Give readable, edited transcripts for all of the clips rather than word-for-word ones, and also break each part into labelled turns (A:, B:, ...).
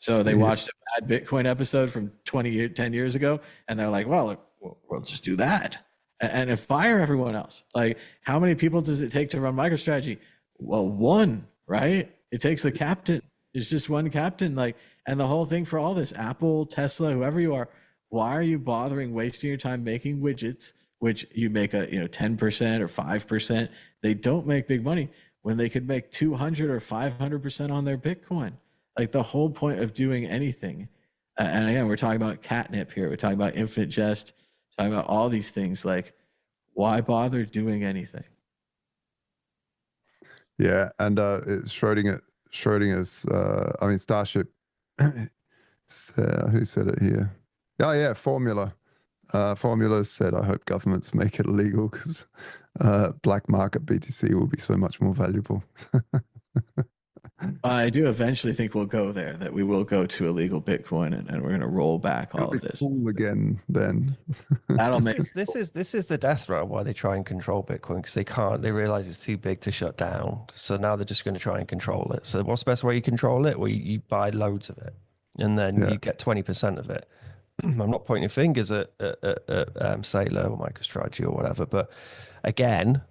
A: So they watched a bad Bitcoin episode from 10 years ago, and they're like, well, we'll just do that and fire everyone else. Like, how many people does it take to run MicroStrategy? Well, one, right? It takes the captain. It's just one captain. Like, and the whole thing for all this, Apple, Tesla, whoever you are, why are you bothering wasting your time making widgets, which you make a 10% or 5%? They don't make big money when they could make 200 or 500% on their Bitcoin. Like, the whole point of doing anything, and again, we're talking about catnip here. We're talking about infinite jest, talking about all these things. Like, why bother doing anything?
B: Yeah, and it's Schrodinger's. I mean, Starship. Who said it here? Oh yeah, Formula. Formula said, "I hope governments make it illegal because black market BTC will be so much more valuable."
A: I do eventually think we'll go there, that we will go to illegal Bitcoin, and we're going to roll back all of this.
B: Cool again, then.
A: That'll make
C: this is the death row why they try and control Bitcoin, because they realize it's too big to shut down. So now they're just going to try and control it. So what's the best way you control it? Well, you buy loads of it, and then you get 20% of it. I'm not pointing fingers at Saylor or MicroStrategy or whatever, but again,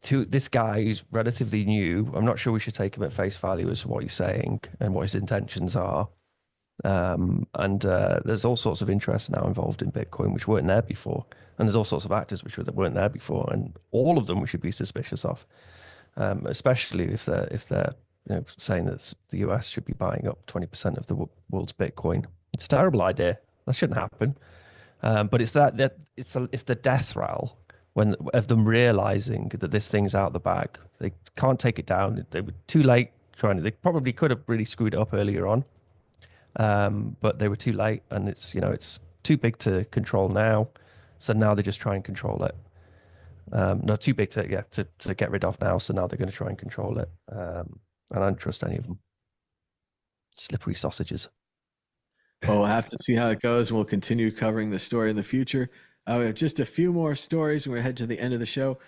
C: to this guy who's relatively new, I'm not sure we should take him at face value as to what he's saying and what his intentions are. And there's all sorts of interests now involved in Bitcoin which weren't there before, and there's all sorts of actors which weren't there before, and all of them we should be suspicious of, especially if they're saying that the US should be buying up 20% of the world's Bitcoin. It's a terrible idea. That shouldn't happen. But it's it's the death rattle of them realizing that this thing's out the bag. They can't take it down. They were too late trying to. They probably could have really screwed it up earlier on, but they were too late, and it's too big to control now. So now they just try and control it. No, too big to get rid of now. So now they're going to try and control it. And I don't trust any of them. Slippery sausages.
A: Well, we'll have to see how it goes, and we'll continue covering the story in the future. We have just a few more stories, and we're headed to the end of the show.